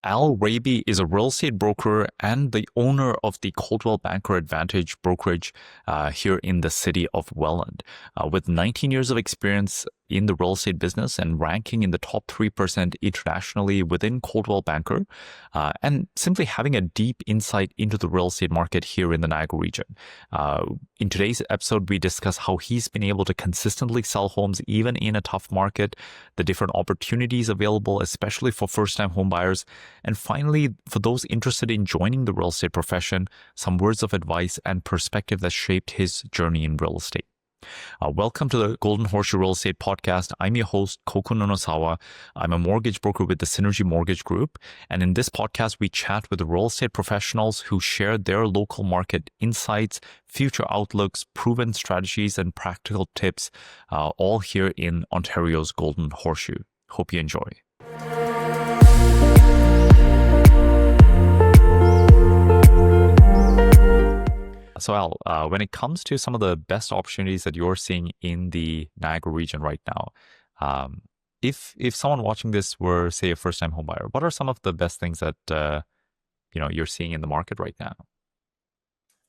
Raby is a real estate broker and the owner of the Coldwell Banker Advantage brokerage here in the city of Welland. With 19 years of experience in the real estate business and ranking in the top 3% internationally within Coldwell Banker, and simply having a deep insight into the real estate market here in the Niagara region. In today's episode, we discuss how he's been able to consistently sell homes even in a tough market, the different opportunities available, especially for first-time home buyers, and finally, for those interested in joining the real estate profession, some words of advice and perspective that shaped his journey in real estate. Welcome to the Golden Horseshoe Real Estate Podcast. I'm your host, Koukun Unosawa. I'm a mortgage broker with the Synergy Mortgage Group. And in this podcast, we chat with real estate professionals who share their local market insights, future outlooks, proven strategies, and practical tips, all here in Ontario's Golden Horseshoe. Hope you enjoy. So Al, when it comes to some of the best opportunities that you're seeing in the Niagara region right now, if someone watching this were, say, a first-time home buyer, what are some of the best things that you're seeing in the market right now?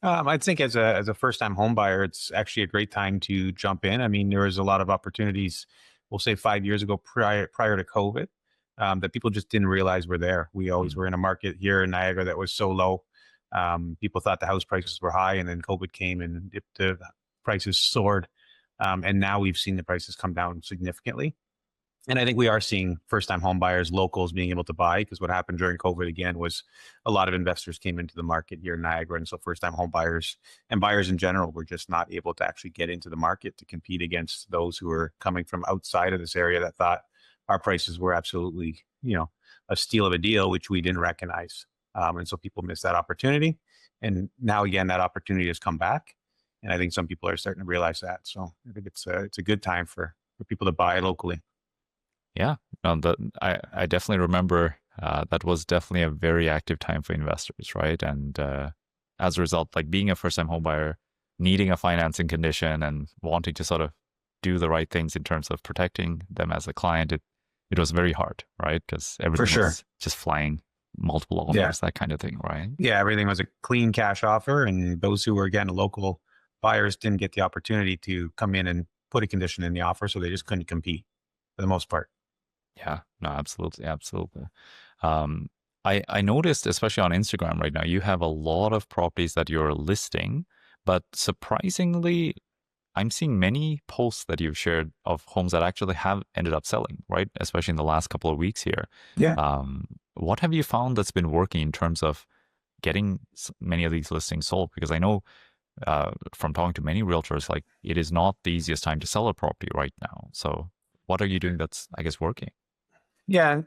I think as a first-time home buyer, it's actually a great time to jump in. I mean, there was a lot of opportunities, we'll say 5 years ago, prior to COVID, that people just didn't realize were there. We always were in a market here in Niagara that was so low. People thought the house prices were high, and then COVID came and the prices soared. And now we've seen the prices come down significantly. And I think we are seeing first-time home buyers, locals being able to buy, because what happened during COVID again was a lot of investors came into the market here in Niagara. And so first-time home buyers and buyers in general were just not able to actually get into the market to compete against those who were coming from outside of this area that thought our prices were absolutely, a steal of a deal, which we didn't recognize. And so people missed that opportunity. And now, again, that opportunity has come back. And I think some people are starting to realize that. So I think it's a good time for people to buy locally. Yeah, no, I definitely remember that was definitely a very active time for investors, right? And as a result, like being a first-time home buyer, needing a financing condition and wanting to sort of do the right things in terms of protecting them as a client, it was very hard, right? Because everything was just flying, multiple offers, that kind of thing, right? Yeah, everything was a clean cash offer, and those who were, again, local buyers didn't get the opportunity to come in and put a condition in the offer, so they just couldn't compete for the most part. Yeah, no, absolutely, absolutely. I noticed, especially on Instagram right now, you have a lot of properties that you're listing, but surprisingly, I'm seeing many posts that you've shared of homes that actually have ended up selling, right? Especially in the last couple of weeks here. Yeah. What have you found that's been working in terms of getting many of these listings sold? Because I know from talking to many realtors, like it is not the easiest time to sell a property right now. So what are you doing that's, I guess, working? Yeah.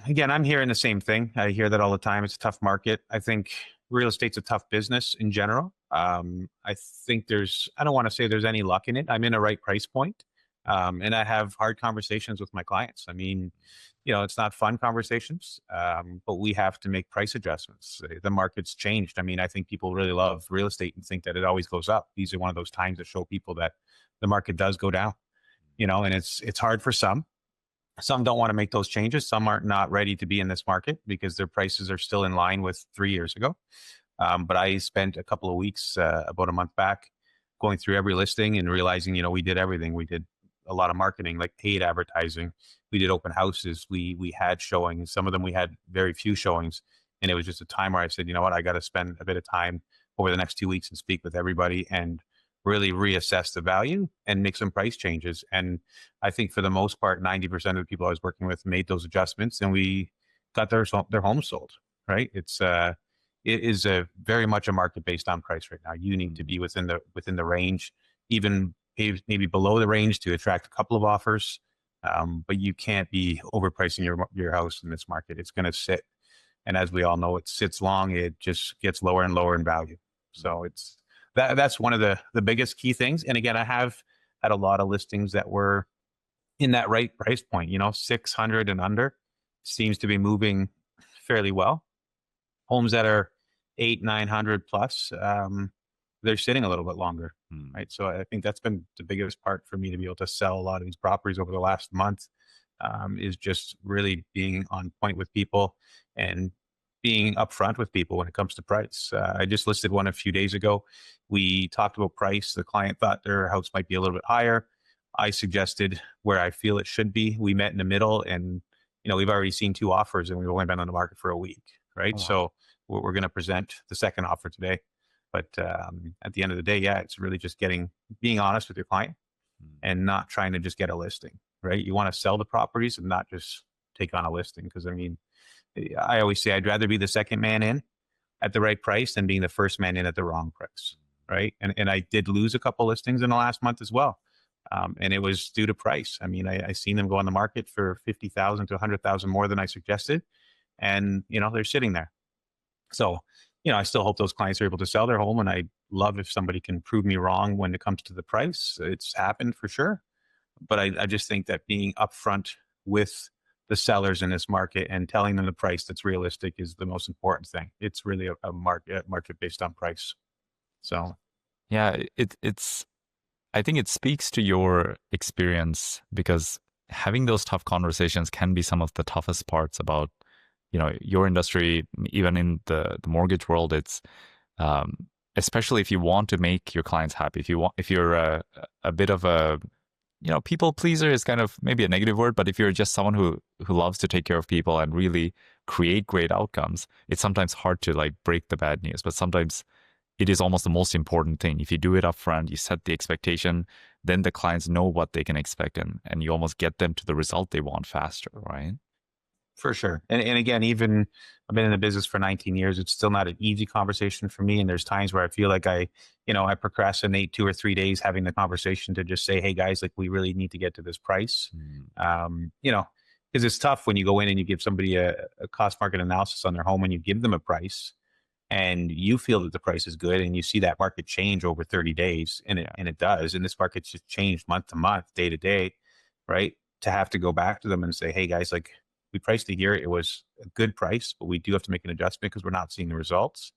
Again, I'm hearing the same thing. I hear that all the time. It's a tough market. I think real estate's a tough business in general. I think I don't want to say there's any luck in it. I'm in a right price point. And I have hard conversations with my clients. I mean, it's not fun conversations, but we have to make price adjustments. The market's changed. I mean, I think people really love real estate and think that it always goes up. These are one of those times that show people that the market does go down, and it's hard for some. Some don't want to make those changes. Some are not ready to be in this market because their prices are still in line with 3 years ago. But I spent a couple of weeks, about a month back, going through every listing and realizing, we did everything. We did a lot of marketing, like paid advertising. We did open houses. We had showings. Some of them we had very few showings. And it was just a time where I said, you know what, I got to spend a bit of time over the next 2 weeks and speak with everybody and really reassess the value and make some price changes. And I think for the most part, 90% of the people I was working with made those adjustments, and we got their homes sold, right? It is a very much a market based on price right now. You need to be within the range, even maybe below the range to attract a couple of offers. But you can't be overpricing your house in this market. It's going to sit. And as we all know, it sits long. It just gets lower and lower in value. So that's one of the biggest key things. And again, I have had a lot of listings that were in that right price point, 600 and under seems to be moving fairly well. Homes that are 800-900 plus, they're sitting a little bit longer, right? So I think that's been the biggest part for me to be able to sell a lot of these properties over the last month. is just really being on point with people and being upfront with people when it comes to price. I just listed one a few days ago. We talked about price. The client thought their house might be a little bit higher. I suggested where I feel it should be. We met in the middle, and we've already seen two offers, and we've only been on the market for a week, right? Oh, wow. So we're going to present the second offer today. But at the end of the day, yeah, it's really just being honest with your client and not trying to just get a listing, right? You want to sell the properties and not just take on a listing. Because I always say I'd rather be the second man in at the right price than being the first man in at the wrong price, right? And I did lose a couple listings in the last month as well. And it was due to price. I seen them go on the market for 50,000 to 100,000 more than I suggested, and they're sitting there. So, I still hope those clients are able to sell their home, and I love if somebody can prove me wrong when it comes to the price. It's happened for sure, but I just think that being upfront with the sellers in this market and telling them the price that's realistic is the most important thing. It's really a market based on price. So, Yeah, it's I think it speaks to your experience because having those tough conversations can be some of the toughest parts about, your industry, even in the mortgage world. It's um, especially if you want to make your clients happy. If you're a bit of a, people pleaser is kind of maybe a negative word, but if you're just someone who loves to take care of people and really create great outcomes, it's sometimes hard to like break the bad news. But sometimes it is almost the most important thing. If you do it up front, you set the expectation, then the clients know what they can expect, and you almost get them to the result they want faster, right? for sure. And again, even I've been in the business for 19 years. It's still not an easy conversation for me. And there's times where I feel like I procrastinate 2 or 3 days having the conversation to just say, hey guys, like we really need to get to this price. Because it's tough when you go in and you give somebody a cost market analysis on their home and you give them a price and you feel that the price is good and you see that market change over 30 days and it does. And this market's just changed month to month, day to day, right? To have to go back to them and say, hey guys, like we priced it here. It was a good price, but we do have to make an adjustment because we're not seeing the results.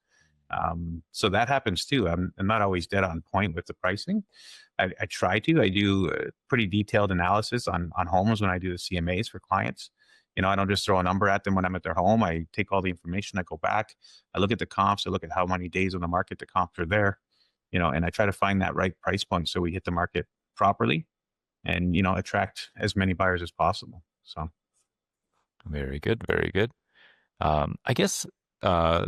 So that happens too. I'm not always dead on point with the pricing. I try to. I do a pretty detailed analysis on homes when I do the CMAs for clients. I don't just throw a number at them when I'm at their home. I take all the information. I go back. I look at the comps. I look at how many days on the market the comps are there. And I try to find that right price point so we hit the market properly and attract as many buyers as possible. So. Very good, very good. I guess uh,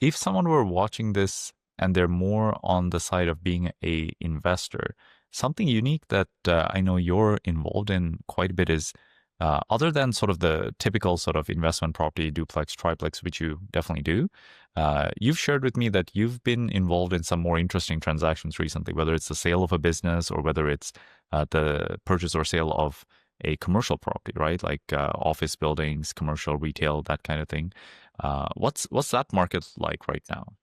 if someone were watching this and they're more on the side of being a investor, something unique that I know you're involved in quite a bit is other than sort of the typical sort of investment property, duplex, triplex, which you definitely do, you've shared with me that you've been involved in some more interesting transactions recently, whether it's the sale of a business or whether it's the purchase or sale of a commercial property, right? Like office buildings, commercial, retail, that kind of thing. What's that market like right now?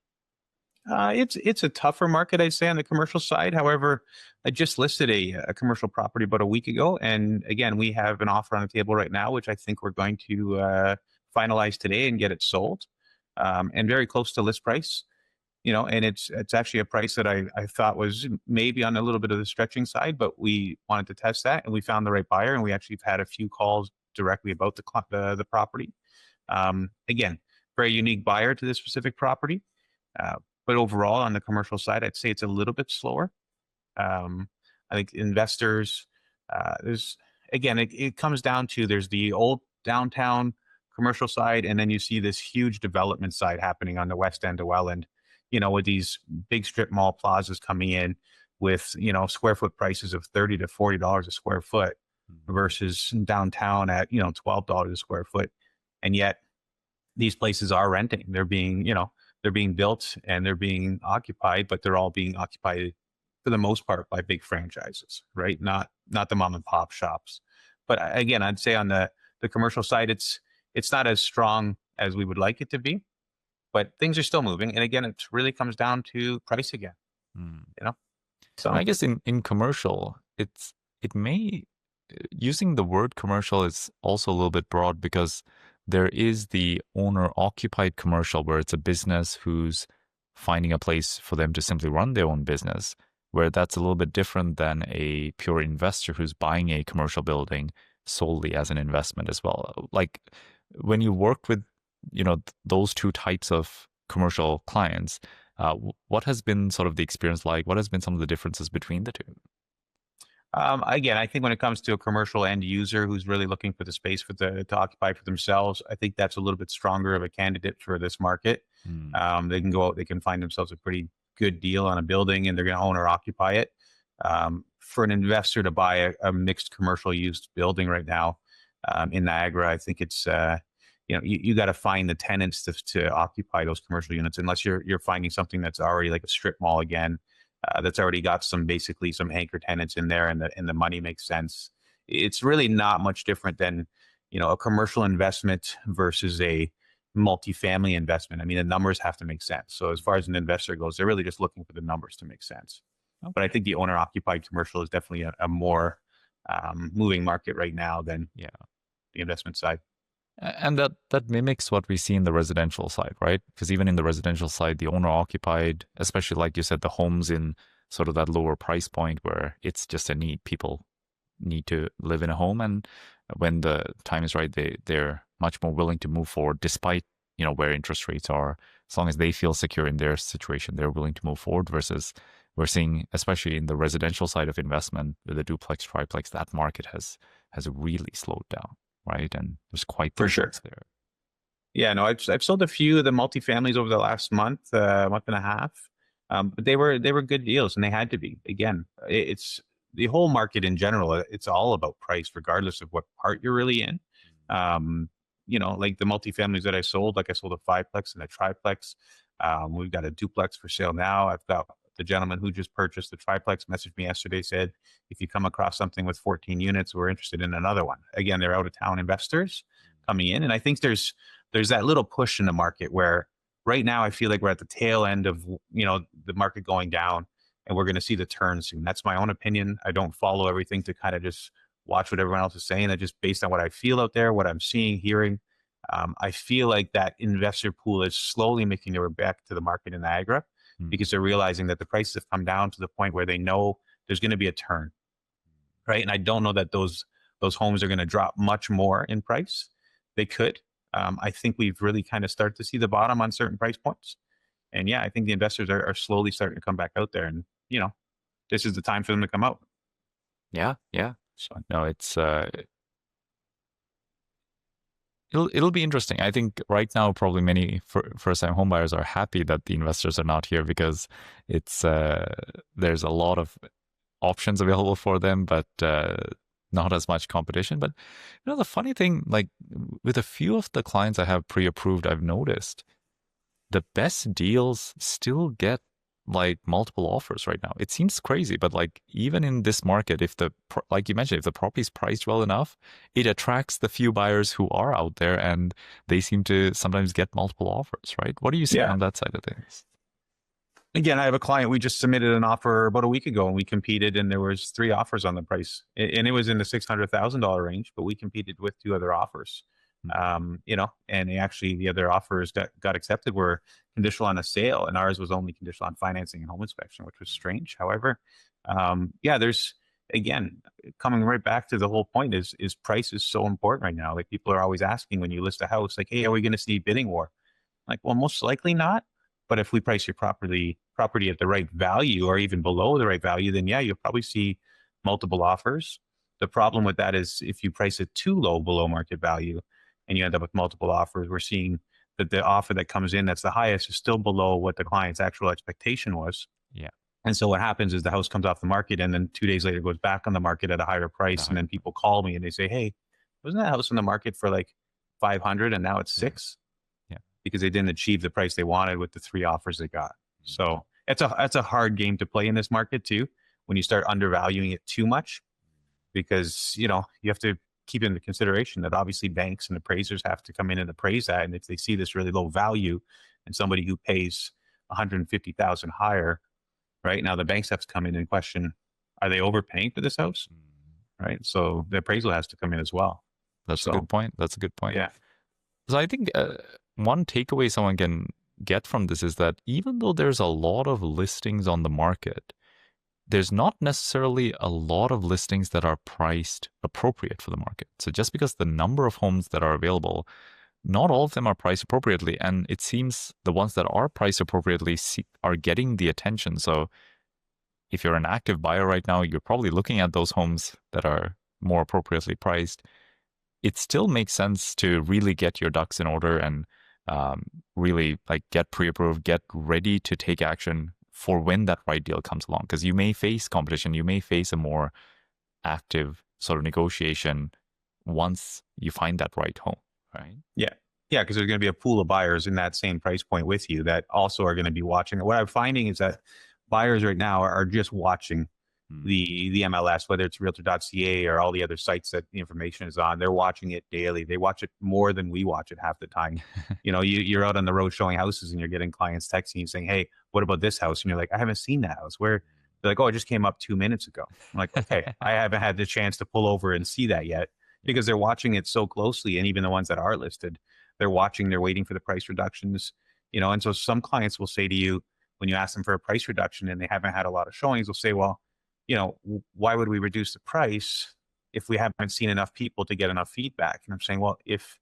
It's a tougher market, I'd say, on the commercial side. However, I just listed a commercial property about a week ago, and again, we have an offer on the table right now, which I think we're going to finalize today and get it sold, and very close to list price. And it's actually a price that I thought was maybe on a little bit of the stretching side, but we wanted to test that, and we found the right buyer, and we actually have had a few calls directly about the property. Again, very unique buyer to this specific property. But overall, on the commercial side, I'd say it's a little bit slower. I think investors, it comes down to there's the old downtown commercial side, and then you see this huge development side happening on the west end of Welland, with these big strip mall plazas coming in with, square foot prices of $30 to $40 a square foot versus downtown at, $12 a square foot. And yet these places are renting. They're being built and they're being occupied, but they're all being occupied for the most part by big franchises, right? Not the mom and pop shops. But again, I'd say on the commercial side, it's not as strong as we would like it to be, but things are still moving. And again, it really comes down to price again, Mm. So I guess in commercial, it may using the word commercial is also a little bit broad because there is the owner occupied commercial where it's a business who's finding a place for them to simply run their own business, where that's a little bit different than a pure investor who's buying a commercial building, solely as an investment as well? Like when you work with, those two types of commercial clients, what has been sort of the experience like? What has been some of the differences between the two? Again, I think when it comes to a commercial end user who's really looking for the space to occupy for themselves, I think that's a little bit stronger of a candidate for this market. Hmm. They can go out, they can find themselves a pretty good deal on a building, and they're going to own or occupy it. For an investor to buy a mixed commercial used building right now in Niagara, I think it's you got to find the tenants to occupy those commercial units, unless you're finding something that's already like a strip mall again, that's already got basically some anchor tenants in there, and the money makes sense. It's really not much different than a commercial investment versus a multifamily investment. I mean, the numbers have to make sense. So as far as an investor goes, they're really just looking for the numbers to make sense. But I Okay. think the owner occupied commercial is definitely a more moving market right now than Yeah. the investment side. And that mimics what we see in the residential side, right? Because even in the residential side, the owner occupied, especially like you said, the homes in sort of that lower price point where it's just a need. People need to live in a home, and when the time is right, they're much more willing to move forward, despite where interest rates are. As long as they feel secure in their situation, they're willing to move forward. Versus we're seeing, especially in the residential side of investment, the duplex, triplex, that market has really slowed down, right? And there's quite the For sure. difference there. Yeah, no, I've sold a few of the multifamilies over the last month and a half, but they were good deals, and they had to be. Again, it's the whole market in general. It's all about price, regardless of what part you're really in. Um, like the multifamilies that I sold, like I sold a fiveplex and a triplex. We've got a duplex for sale now. I've got the gentleman who just purchased the triplex messaged me yesterday, said, if you come across something with 14 units, we're interested in another one. Again, they're out of town investors coming in, and I think there's that little push in the market where right now I feel like we're at the tail end of the market going down, and we're going to see the turn soon. That's my own opinion. I don't follow everything to kind of just watch what everyone else is saying. I just, based on what I feel out there, what I'm seeing, hearing, I feel like that investor pool is slowly making their way back to the market in Niagara, Mm. because they're realizing that the prices have come down to the point where they know there's going to be a turn, right? And I don't know that those homes are going to drop much more in price. They could. I think we've really kind of started to see the bottom on certain price points. And yeah, I think the investors are slowly starting to come back out there, and this is the time for them to come out. Yeah, yeah. So No, it'll be interesting. I think right now probably many first-time homebuyers are happy that the investors are not here, because it's there's a lot of options available for them, but not as much competition. But the funny thing, like with a few of the clients I have pre-approved, I've noticed the best deals still get like multiple offers right now. It seems crazy, but like even in this market, if like you mentioned, if the property's priced well enough, it attracts the few buyers who are out there, and they seem to sometimes get multiple offers, right? What are you seeing yeah, on that side of things? again, I have a client. We just submitted an offer about a week ago, and we competed, and there was three offers on the price, and it was in the $600,000 range. But we competed with two other offers, and the other offers that got accepted were conditional on a sale, and ours was only conditional on financing and home inspection, which was strange. However, there's, again, coming right back to the whole point, is price is so important right now. Like, people are always asking when you list a house, like, hey, are we going to see bidding war? Like, well, most likely not. But if we price your property at the right value, or even below the right value, then yeah, you'll probably see multiple offers. The problem with that is if you price it too low below market value and you end up with multiple offers, we're seeing that the offer that comes in that's the highest is still below what the client's actual expectation was. Yeah, And so what happens is the house comes off the market, and then 2 days later goes back on the market at a higher the price. And higher then people price. call me and they say, hey, wasn't that house on the market for like 500 and now it's Yeah, six? yeah. Because they didn't achieve the price they wanted with the three offers they got. Mm. So it's a hard game to play in this market too, when you start undervaluing it too much, because you have to keep into consideration that obviously banks and appraisers have to come in and appraise that, and if they see this really low value and somebody who pays 150,000 higher, right now the banks have to come in and question, are they overpaying for this house, Mm. right? So the appraisal has to come in as well. That's a So good point. That's a good point. yeah. So I think one takeaway someone can get from this is that even though there's a lot of listings on the market, there's not necessarily a lot of listings that are priced appropriate for the market. So just because the number of homes that are available, not all of them are priced appropriately. And it seems the ones that are priced appropriately are getting the attention. So if you're an active buyer right now, you're probably looking at those homes that are more appropriately priced. It still makes sense to really get your ducks in order and really like get pre-approved, get ready to take action for when that right deal comes along. Because you may face competition, you may face a more active sort of negotiation once you find that right home, right? Yeah. Yeah, because there's going to be a pool of buyers in that same price point with you that also are going to be watching. What I'm finding is that buyers right now are just watching the MLS, whether it's realtor.ca or all the other sites that the information is on. They're watching it daily. They watch it more than we watch it half the time. You're out on the road showing houses and you're getting clients texting you saying, "Hey, what about this house?" And you're like, "I haven't seen that house." Where they're like, "Oh, it just came up 2 minutes ago." I'm like, "Okay, I haven't had the chance to pull over and see that yet," because they're watching it so closely. And even the ones that are listed, they're watching, they're waiting for the price reductions, and so some clients will say to you, when you ask them for a price reduction and they haven't had a lot of showings, they'll say, "Well, why would we reduce the price if we haven't seen enough people to get enough feedback?" And I'm saying, well, if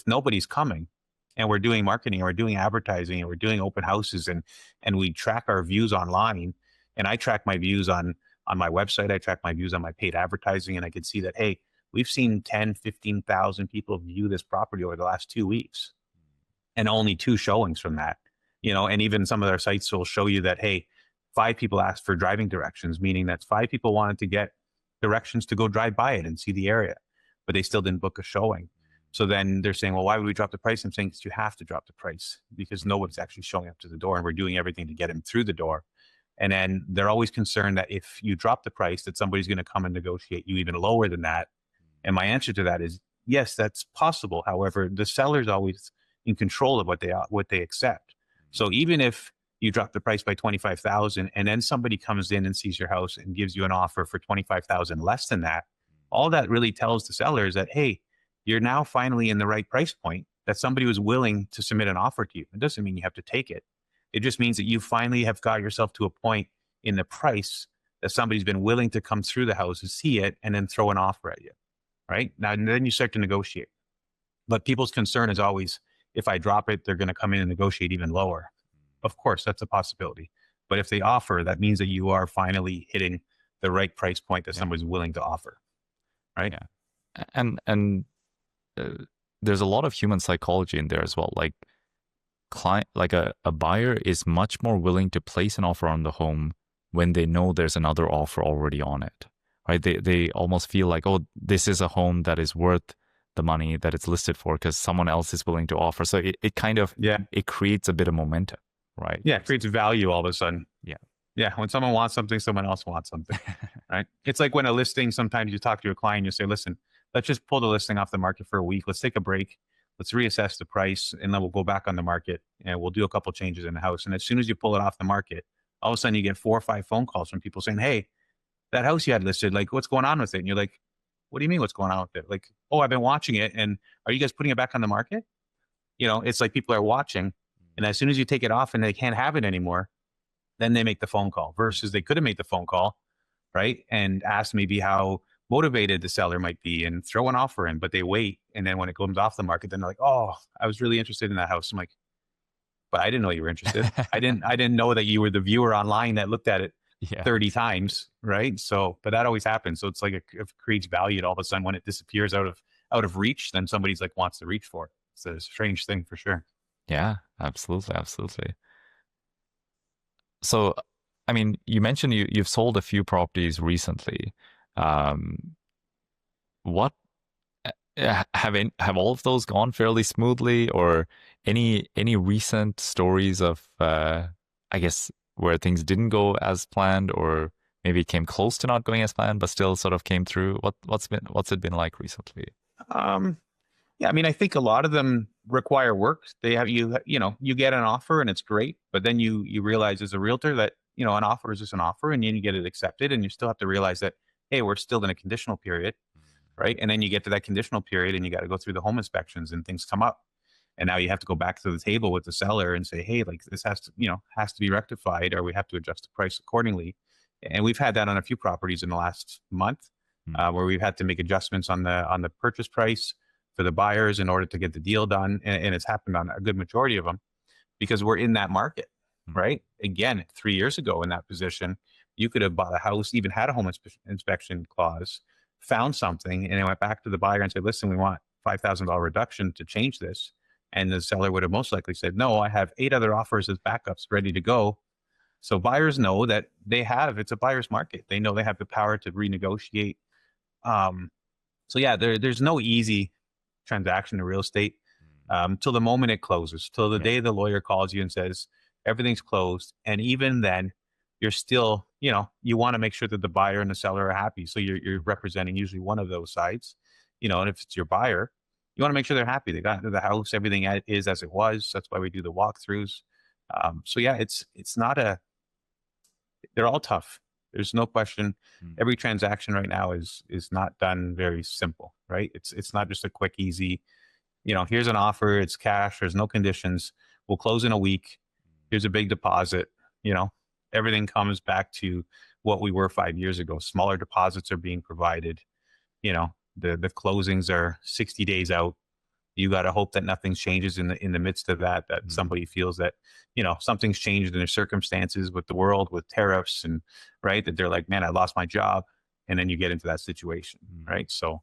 nobody's coming and we're doing marketing or we're doing advertising and we're doing open houses and we track our views online, and I track my views on my website, I track my views on my paid advertising, and I can see that, hey, we've seen 10, 15,000 people view this property over the last 2 weeks and only 2 showings from that. And even some of their sites will show you that, hey, 5 people asked for driving directions, meaning that 5 people wanted to get directions to go drive by it and see the area, but they still didn't book a showing. So then they're saying, well, why would we drop the price? I'm saying, because you have to drop the price because nobody's actually showing up to the door and we're doing everything to get them through the door. And then they're always concerned that if you drop the price, that somebody's going to come and negotiate you even lower than that. And my answer to that is, yes, that's possible. However, the seller's always in control of what they accept. So even if you drop the price by 25,000 and then somebody comes in and sees your house and gives you an offer for 25,000 less than that, all that really tells the seller is that, hey, you're now finally in the right price point, that somebody was willing to submit an offer to you. It doesn't mean you have to take it. It just means that you finally have got yourself to a point in the price that somebody's been willing to come through the house and see it and then throw an offer at you, right? Now, and then you start to negotiate. But people's concern is always, if I drop it, they're going to come in and negotiate even lower. Of course, that's a possibility. But if they offer, that means that you are finally hitting the right price point that somebody's willing to offer, right? Yeah. And there's a lot of human psychology in there as well. Like a buyer is much more willing to place an offer on the home when they know there's another offer already on it, right? They almost feel like, oh, this is a home that is worth the money that it's listed for because someone else is willing to offer. So it kind of, it creates a bit of momentum, right? Yeah, it creates value all of a sudden. Yeah. Yeah, when someone wants something, someone else wants something, right? It's like when a listing, sometimes you talk to a client, you say, listen, let's just pull the listing off the market for a week. Let's take a break. Let's reassess the price, and then we'll go back on the market and we'll do a couple changes in the house. And as soon as you pull it off the market, all of a sudden you get 4 or 5 phone calls from people saying, hey, that house you had listed, like, what's going on with it? And you're like, what do you mean what's going on with it? Like, oh, I've been watching it. And are you guys putting it back on the market? It's like people are watching. And as soon as you take it off and they can't have it anymore, then they make the phone call versus they could have made the phone call, right? And asked maybe how motivated the seller might be and throw an offer in, but they wait. And then when it comes off the market, then they're like, oh, I was really interested in that house. I'm like, but I didn't know you were interested. I didn't know that you were the viewer online that looked at it 30 times, right? So, but that always happens. So it's like it creates value, and all of a sudden when it disappears out of reach, then somebody's like wants to reach for it. It's a strange thing for sure. Yeah, absolutely. So, I mean, you mentioned you've sold a few properties recently. What have all of those gone fairly smoothly, or any recent stories of I guess where things didn't go as planned, or maybe it came close to not going as planned but still sort of came through? What's it been like recently? Yeah, I mean, I think a lot of them require work. They have you get an offer and it's great, but then you realize as a realtor that an offer is just an offer, and then you get it accepted, and you still have to realize that, hey, we're still in a conditional period, right? And then you get to that conditional period and you got to go through the home inspections and things come up, and now you have to go back to the table with the seller and say, hey, like this has to be rectified, or we have to adjust the price accordingly. And we've had that on a few properties in the last month, where we've had to make adjustments on the purchase price for the buyers in order to get the deal done. And it's happened on a good majority of them because we're in that market, right? Again, 3 years ago in that position, you could have bought a house, even had a home inspection clause, found something, and then went back to the buyer and said, listen, we want $5,000 reduction to change this. And the seller would have most likely said, no, I have 8 other offers as backups ready to go. So buyers know that it's a buyer's market. They know they have the power to renegotiate. So yeah, there's no easy transaction in real estate till the moment it closes, till the day the lawyer calls you and says everything's closed. And even then, you're still, you want to make sure that the buyer and the seller are happy. So you're representing usually one of those sides, and if it's your buyer, you want to make sure they're happy. They got into the house, everything is as it was. That's why we do the walkthroughs. So yeah, it's not they're all tough. There's no question. Every transaction right now is not done very simple, right? It's not just a quick, easy, here's an offer, it's cash, there's no conditions. We'll close in a week. Here's a big deposit. Everything comes back to what we were 5 years ago. Smaller deposits are being provided. The closings are 60 days out. You got to hope that nothing changes in the midst of that somebody feels that, something's changed in their circumstances with the world, with tariffs, and right, that they're like, man, I lost my job. And then you get into that situation. Right. So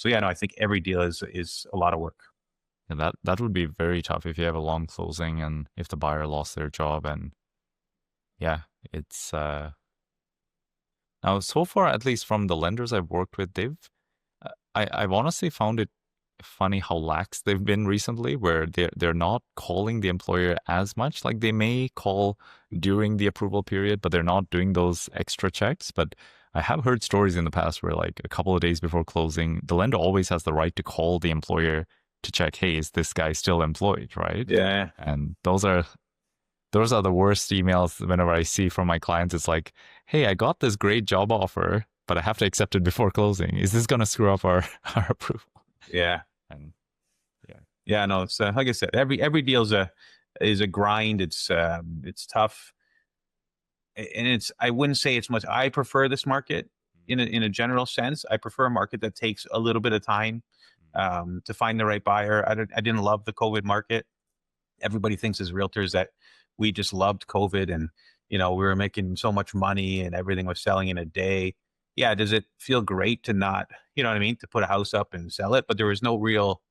yeah, no, I think every deal is a lot of work. And that would be very tough if you have a long closing and if the buyer lost their job. And yeah, it's now so far, at least from the lenders I've worked with, I've honestly found it funny how lax they've been recently, where they're not calling the employer as much. Like they may call during the approval period, but they're not doing those extra checks. But I have heard stories in the past where like a couple of days before closing, the lender always has the right to call the employer to check, hey, is this guy still employed, right? Yeah. And those are the worst emails whenever I see from my clients. It's like, hey, I got this great job offer, but I have to accept it before closing. Is this going to screw up our approval? Yeah. And yeah, no, it's like I said, every deal is a grind. It's tough, and I wouldn't say it's much. I prefer this market in a general sense. I prefer a market that takes a little bit of time to find the right buyer. I didn't love the COVID market. Everybody thinks as realtors that we just loved COVID and we were making so much money and everything was selling in a day. Yeah, does it feel great to not, to put a house up and sell it? But there was no real,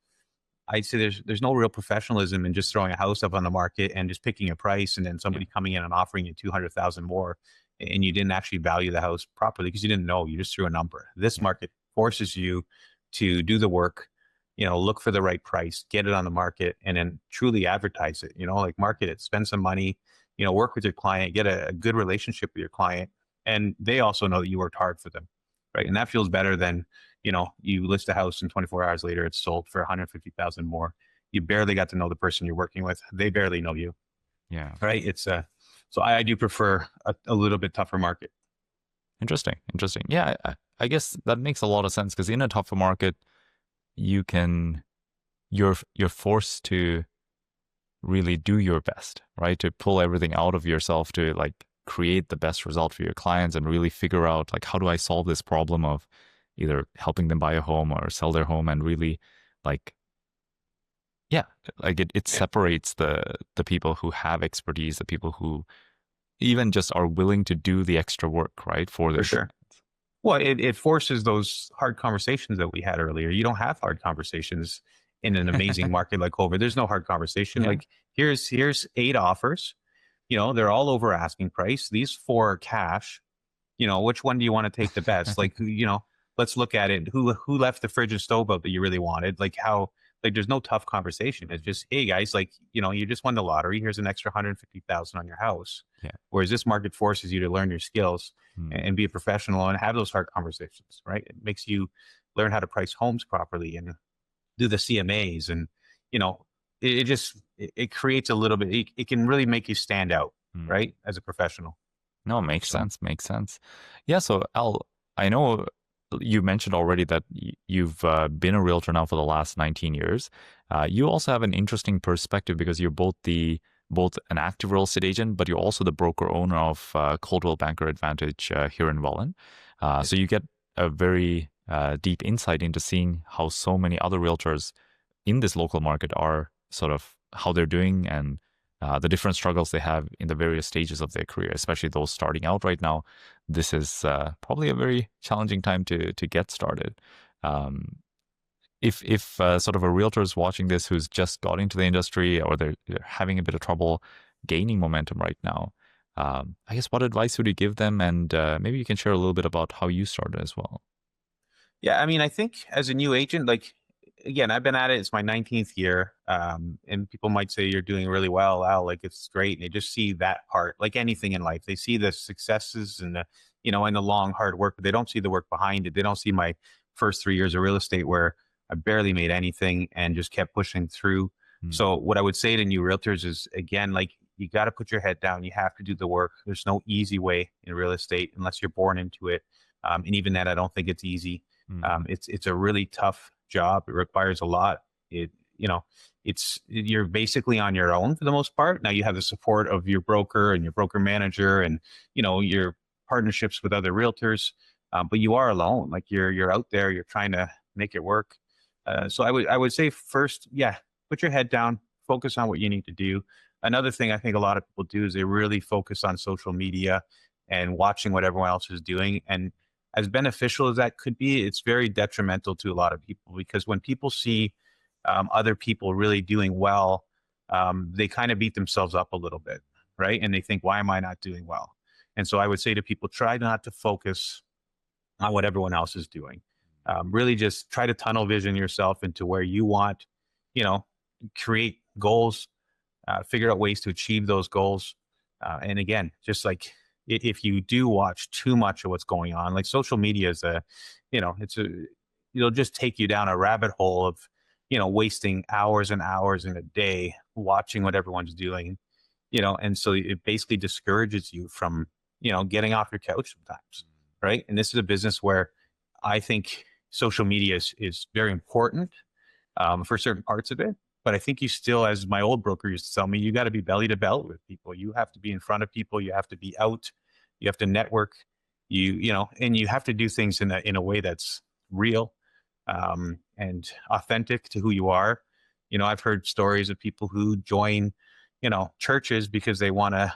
I'd say there's no real professionalism in just throwing a house up on the market and just picking a price and then somebody coming in and offering you 200,000 more and you didn't actually value the house properly because you didn't know, you just threw a number. This market forces you to do the work, look for the right price, get it on the market, and then truly advertise it, like market it, spend some money, work with your client, get a good relationship with your client. And they also know that you worked hard for them, right? And that feels better than, you list a house and 24 hours later it's sold for 150,000 more. You barely got to know the person you're working with. They barely know you. Yeah. Right. It's so I do prefer a little bit tougher market. Interesting. Yeah, I guess that makes a lot of sense because in a tougher market, you're forced to really do your best, right? To pull everything out of yourself to like create the best result for your clients and really figure out like, how do I solve this problem of either helping them buy a home or sell their home, and really like, yeah, like it separates the people who have expertise, the people who even just are willing to do the extra work, right? For their sure. Well, it forces those hard conversations that we had earlier. You don't have hard conversations in an amazing market like COVID. There's no hard conversation. Yeah. Like here's 8 offers. They're all over asking price. These 4 are cash. Which one do you want to take the best? Like, let's look at it. Who left the fridge and stove out that you really wanted? Like how, like there's no tough conversation. It's just, hey guys, like, you just won the lottery. Here's an extra 150,000 on your house. Yeah. Whereas this market forces you to learn your skills and be a professional and have those hard conversations, right? It makes you learn how to price homes properly and do the CMAs. And, it creates a little bit, it can really make you stand out, right? As a professional. No, makes sense. Yeah. So Al, I know you mentioned already that you've been a realtor now for the last 19 years. You also have an interesting perspective because you're both the both an active real estate agent, but you're also the broker owner of Coldwell Banker Advantage here in Welland. So you get a very deep insight into seeing how so many other realtors in this local market are sort of how they're doing and the different struggles they have in the various stages of their career, especially those starting out right now. This is probably a very challenging time to get started. Um, if sort of a realtor is watching this who's just got into the industry or they're having a bit of trouble gaining momentum right now, I guess what advice would you give them? And maybe you can share a little bit about how you started as well. Yeah, I mean, I think as a new agent, like again, I've been at it. It's my 19th year, and people might say you're doing really well. Wow, like it's great. And they just see that part, like anything in life. They see the successes and the, and the long hard work, but they don't see the work behind it. They don't see my first 3 years of real estate where I barely made anything and just kept pushing through. Mm, So what I would say to new realtors is again, like you got to put your head down. You have to do the work. There's no easy way in real estate unless you're born into it. And even that, I don't think it's easy. mm, It's a really tough job. It requires a lot. It you know you're basically on your own for the most part. Now you have the support of your broker and your broker manager and your partnerships with other realtors, but you are alone. Like you're out there. You're trying to make it work. So I would say first, yeah, put your head down, focus on what you need to do. Another thing I think a lot of people do is they really focus on social media and watching what everyone else is doing. And as beneficial as that could be, it's very detrimental to a lot of people because when people see other people really doing well, they kind of beat themselves up a little bit, right? And they think, why am I not doing well? And so I would say to people, try not to focus on what everyone else is doing. Really just try to tunnel vision yourself into where you want, you know, create goals, figure out ways to achieve those goals. And again, just like if you do watch too much of what's going on, like social media is it'll just take you down a rabbit hole of, wasting hours and hours in a day watching what everyone's doing, and so it basically discourages you from, getting off your couch sometimes. Right. And this is a business where I think social media is very important for certain parts of it. But I think you still, as my old broker used to tell me, you got to be belly to belly with people. You have to be in front of people. You have to be out. You have to network. And you have to do things in a way that's real and authentic to who you are. I've heard stories of people who join, churches because they want to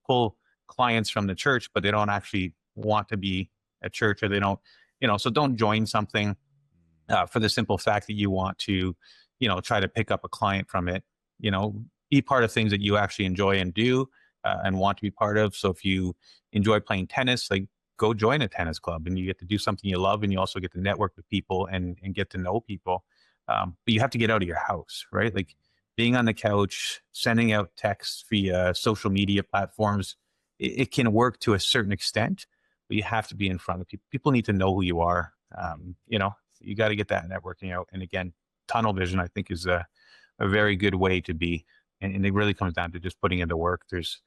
pull clients from the church, but they don't actually want to be at church, or they don't, so don't join something for the simple fact that you want to, try to pick up a client from it. Be part of things that you actually enjoy and do and want to be part of. So if you enjoy playing tennis, like go join a tennis club and you get to do something you love, and you also get to network with people and get to know people. But you have to get out of your house, right? Like being on the couch, sending out texts via social media platforms, it can work to a certain extent, but you have to be in front of people. People need to know who you are. You got to get that networking out. And again, tunnel vision, I think, is a very good way to be. And it really comes down to just putting in the work. There's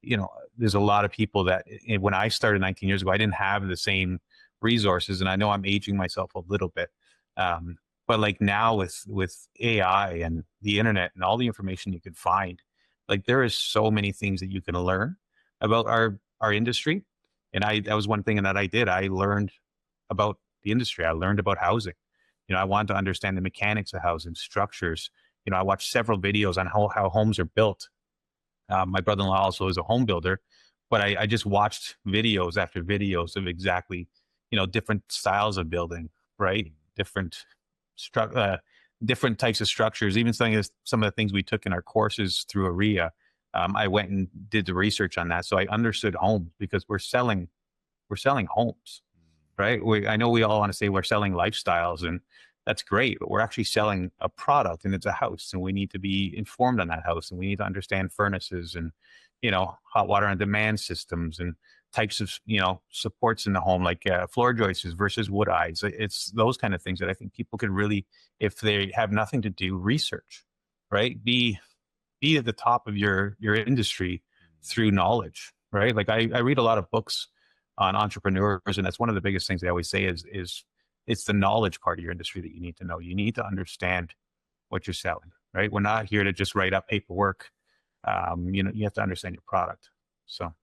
a lot of people that when I started 19 years ago, I didn't have the same resources. And I know I'm aging myself a little bit. But like now with AI and the internet and all the information you can find, like there is so many things that you can learn about our industry. And that was one thing that I did. I learned about the industry. I learned about housing. I wanted to understand the mechanics of housing, structures. I watched several videos on how homes are built. My brother-in-law also is a home builder, but I just watched videos after videos of exactly, different styles of building, right? Different types of structures. Even some of the things we took in our courses through AREA, I went and did the research on that, so I understood homes because we're selling homes, right? I know we all want to say we're selling lifestyles, and that's great, but we're actually selling a product, and it's a house, and we need to be informed on that house, and we need to understand furnaces and, hot water on demand systems and types of, supports in the home, like floor joists versus wood eyes. It's those kind of things that I think people could really, if they have nothing to do, research, right? Be at the top of your industry through knowledge, right? Like I read a lot of books on entrepreneurs, and that's one of the biggest things they always say is it's the knowledge part of your industry that you need to know. You need to understand what you're selling, right? We're not here to just write up paperwork. you have to understand your product. So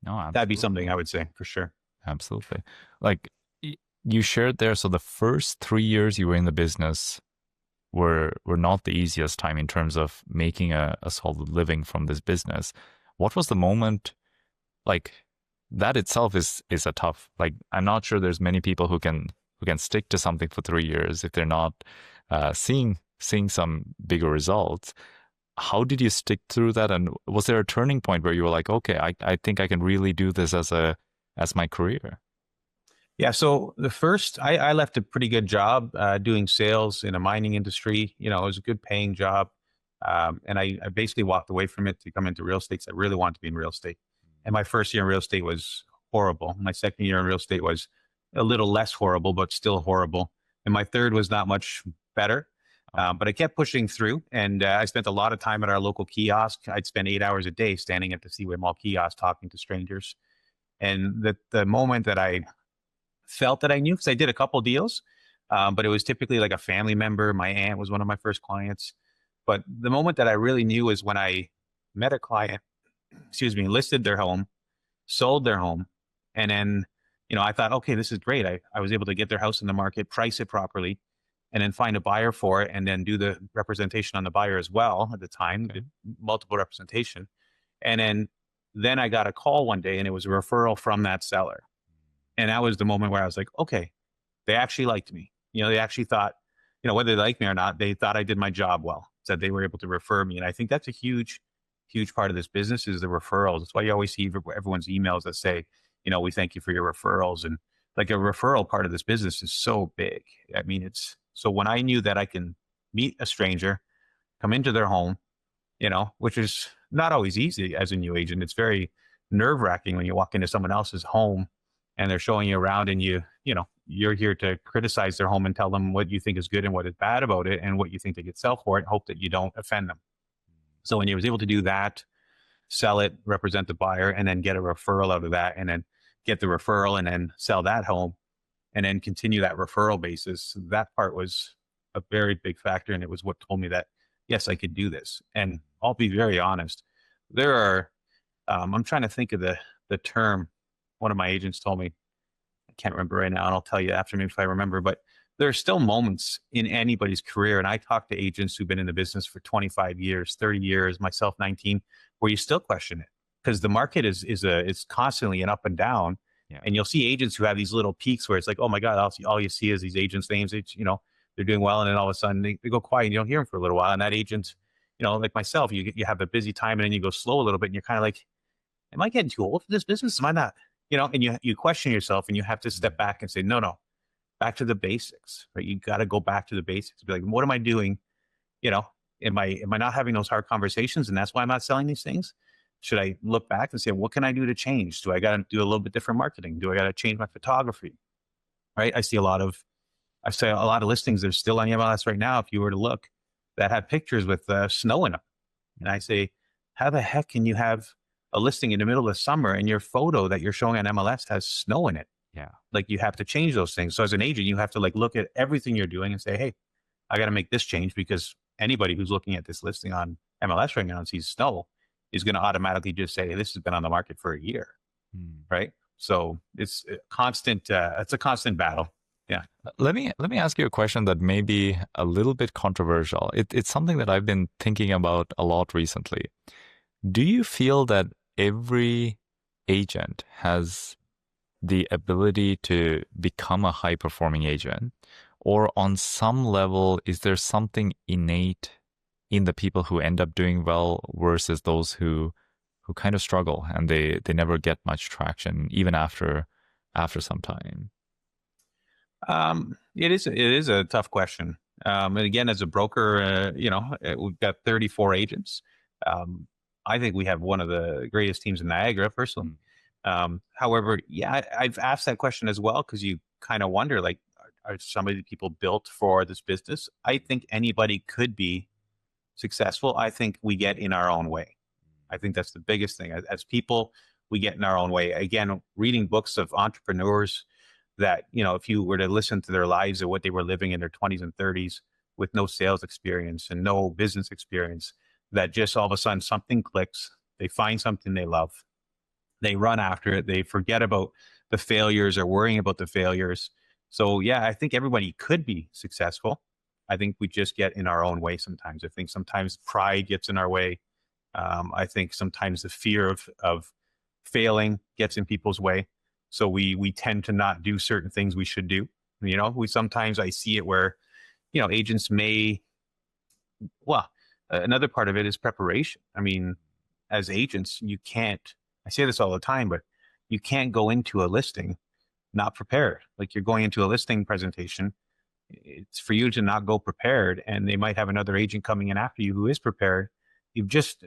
No, that'd be something absolutely. I would say for sure. Absolutely. Like you shared there, so the first 3 years you were in the business were not the easiest time in terms of making a solid living from this business. What was the moment like that itself is a tough, like I'm not sure there's many people who can stick to something for 3 years if they're not seeing some bigger results. How did you stick through that? And was there a turning point where you were like, okay, I think I can really do this as my career? Yeah. So the first, I left a pretty good job doing sales in a mining industry. It was a good paying job. And I basically walked away from it to come into real estate. So I really wanted to be in real estate. And my first year in real estate was horrible. My second year in real estate was a little less horrible, but still horrible. And my third was not much better. Okay. But I kept pushing through, and I spent a lot of time at our local kiosk. I'd spend 8 hours a day standing at the Seaway Mall kiosk talking to strangers. And the moment that I felt that I knew, because I did a couple deals, but it was typically like a family member. My aunt was one of my first clients. But the moment that I really knew is when I met a client, excuse me, listed their home, sold their home, and then, I thought, okay, this is great. I was able to get their house in the market, price it properly, and then find a buyer for it, and then do the representation on the buyer as well at the time, Okay. did multiple representation. And then I got a call one day, and it was a referral from that seller. And that was the moment where I was like, okay, they actually liked me. They actually thought, whether they liked me or not, they thought I did my job well. Said they were able to refer me. And I think that's a huge, huge part of this business is the referrals. That's why you always see everyone's emails that say, we thank you for your referrals. And like a referral part of this business is so big. I mean, it's so when I knew that I can meet a stranger, come into their home, which is not always easy as a new agent. It's very nerve wracking when you walk into someone else's home and they're showing you around, and you're here to criticize their home and tell them what you think is good and what is bad about it and what you think they could sell for it, and hope that you don't offend them. So when you was able to do that, sell it, represent the buyer, and then get a referral out of that, and then get the referral and then sell that home, and then continue that referral basis, that part was a very big factor. And it was what told me that, yes, I could do this. And I'll be very honest. There are, I'm trying to think of the term. One of my agents told me, I can't remember right now, and I'll tell you after maybe if I remember, but there are still moments in anybody's career. And I talk to agents who've been in the business for 25 years, 30 years, myself 19, where you still question it because the market is constantly an up and down. Yeah. And you'll see agents who have these little peaks where it's like, oh my God, all you see is these agents' names. They're doing well, and then all of a sudden they go quiet and you don't hear them for a little while. And that agent, like myself, you have a busy time and then you go slow a little bit and you're kind of like, am I getting too old for this business? Am I not? And you question yourself, and you have to step back and say, no, back to the basics, right? You got to go back to the basics. Be like, what am I doing? You know, am I not having those hard conversations, and that's why I'm not selling these things? Should I look back and say, what can I do to change? Do I got to do a little bit different marketing? Do I got to change my photography? Right? I see a lot of listings that are still on MLS right now. If you were to look, that have pictures with snow in them, and I say, how the heck can you have a listing in the middle of summer and your photo that you're showing on MLS has snow in it? Yeah. Like, you have to change those things. So as an agent, you have to like look at everything you're doing and say, hey, I got to make this change, because anybody who's looking at this listing on MLS right now and sees snow is going to automatically just say, hey, this has been on the market for a year. Hmm. Right. So it's a constant battle. Yeah. Let me ask you a question that may be a little bit controversial. It's something that I've been thinking about a lot recently. Do you feel that every agent has the ability to become a high performing agent? Or on some level, is there something innate in the people who end up doing well versus those who kind of struggle and they never get much traction even after some time? It is a tough question. And again, as a broker, we've got 34 agents. I think we have one of the greatest teams in Niagara, personally. However, yeah, I've asked that question as well, because you kind of wonder, like, are some of the people built for this business? I think anybody could be successful. I think we get in our own way. I think that's the biggest thing. As people, we get in our own way. Again, reading books of entrepreneurs that, if you were to listen to their lives and what they were living in their 20s and 30s with no sales experience and no business experience, that just all of a sudden something clicks, they find something they love, they run after it, they forget about the failures or worrying about the failures. So yeah, I think everybody could be successful. I think we just get in our own way sometimes. I think sometimes pride gets in our way. I think sometimes the fear of failing gets in people's way. So we tend to not do certain things we should do. You know, we sometimes I see it where, you know, agents may, well, another part of it is preparation. I mean, as agents, you can't, I say this all the time, but you can't go into a listing not prepared. Like you're going into a listing presentation, it's for you to not go prepared, and they might have another agent coming in after you who is prepared. You've just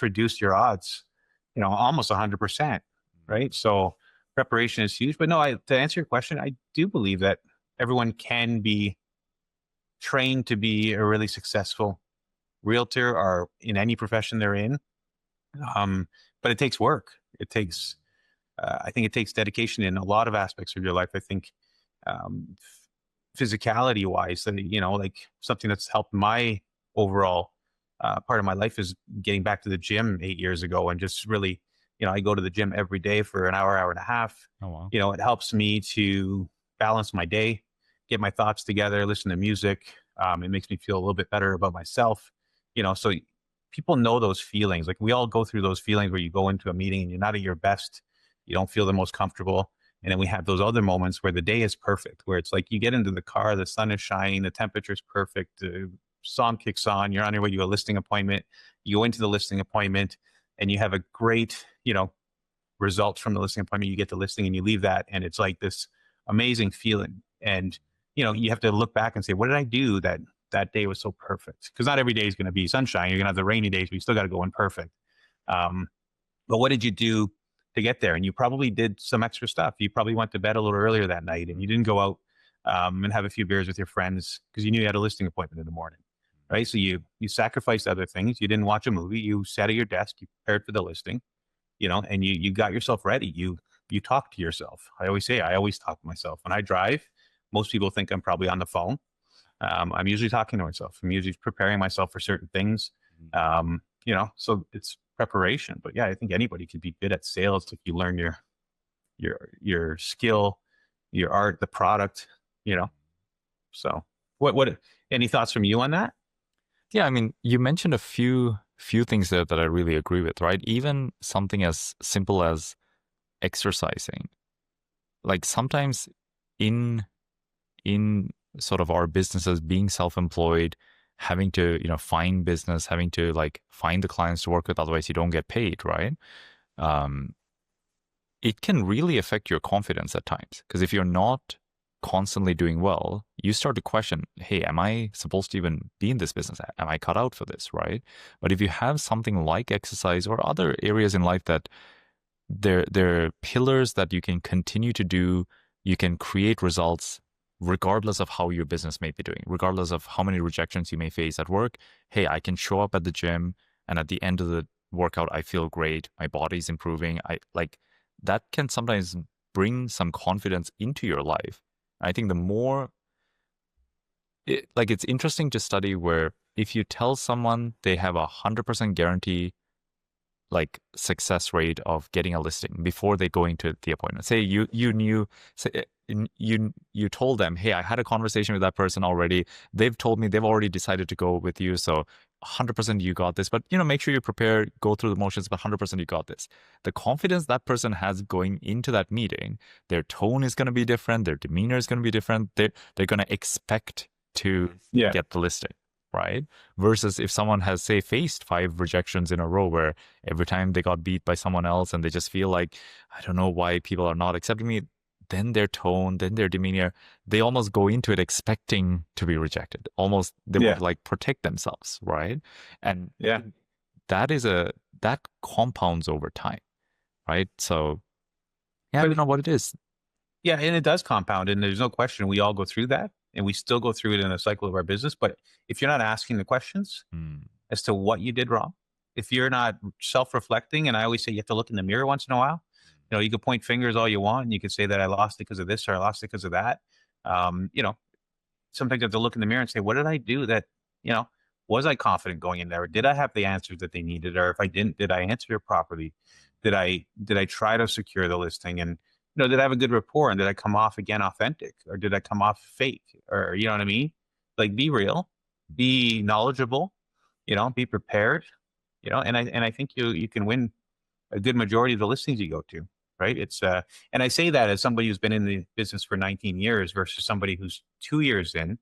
reduced your odds, you know, almost 100%, right? So preparation is huge. But no, to answer your question, I do believe that everyone can be trained to be a really successful realtor or in any profession they're in. But it takes work. It takes, I think it takes dedication in a lot of aspects of your life. I think, um, physicality wise, and you know, like something that's helped my overall part of my life is getting back to the gym 8 years ago, and just really, you know, I go to the gym every day for an hour, hour and a half. Oh, wow. You know, it helps me to balance my day, get my thoughts together, listen to music. It makes me feel a little bit better about myself. You know, so people know those feelings. Like we all go through those feelings where you go into a meeting and you're not at your best, you don't feel the most comfortable. And then we have those other moments where the day is perfect, where it's like you get into the car, the sun is shining, the temperature's perfect, the song kicks on, you're on your way to a listing appointment, you go into the listing appointment and you have a great, you know, results from the listing appointment. You get the listing and you leave that, and it's like this amazing feeling. And, you know, you have to look back and say, what did I do that day was so perfect? Because not every day is going to be sunshine. You're going to have the rainy days, but you still got to go in perfect. Um, but what did you do to get there? And you probably did some extra stuff. You probably went to bed a little earlier that night, and you didn't go out and have a few beers with your friends because you knew you had a listing appointment in the morning, right? So you sacrificed other things. You didn't watch a movie. You sat at your desk. You prepared for the listing, you know, and you got yourself ready. You talk to yourself. I always say I always talk to myself when I drive. Most people think I'm probably on the phone. I'm usually talking to myself. I'm usually preparing myself for certain things. You know, so it's preparation. But yeah, I think anybody could be good at sales if you learn your skill, your art, the product, you know. So what any thoughts from you on that? Yeah, I mean, you mentioned a few things there that I really agree with, right? Even something as simple as exercising. Like sometimes in in sort of our businesses, being self-employed, having to, you know, find business, having to like find the clients to work with, otherwise you don't get paid, right? Um, it can really affect your confidence at times. Because if you're not constantly doing well, you start to question, hey, am I supposed to even be in this business? Am I cut out for this, right? But if you have something like exercise or other areas in life that they're pillars that you can continue to do, you can create results regardless of how your business may be doing, regardless of how many rejections you may face at work. Hey, I can show up at the gym, and at the end of the workout, I feel great. My body's improving. I like that can sometimes bring some confidence into your life. I think the more it's interesting to study where if you tell someone they have 100% guarantee like success rate of getting a listing before they go into the appointment. Say you knew, say you told them, hey, I had a conversation with that person already. They've told me they've already decided to go with you, so 100% you got this. But you know, make sure you prepare, go through the motions, but 100% you got this. The confidence that person has going into that meeting, their tone is going to be different, their demeanor is going to be different. They're going to expect to get the listing. Right? Versus if someone has, say, faced 5 rejections in a row where every time they got beat by someone else and they just feel like, I don't know why people are not accepting me, then their tone, then their demeanor, they almost go into it expecting to be rejected. Almost they would like protect themselves, right? And that compounds over time, right? So yeah, I don't know what it is. Yeah, and it does compound, and there's no question we all go through that, and we still go through it in a cycle of our business. But if you're not asking the questions as to what you did wrong, if you're not self-reflecting, and I always say you have to look in the mirror once in a while. You know, you can point fingers all you want, and you can say that I lost it because of this or I lost it because of that. You know, sometimes you have to look in the mirror and say, what did I do that, you know, Was I confident going in there? Did I have the answers that they needed? Or if I didn't, did I answer it properly? Did I try to secure the listing? And did I have a good rapport? And did I come off again authentic? Or did I come off fake? Or you know what I mean? Like be real, be knowledgeable, be prepared, and I think you can win a good majority of the listings you go to, right? And I say that as somebody who's been in the business for 19 years versus somebody who's 2 years in.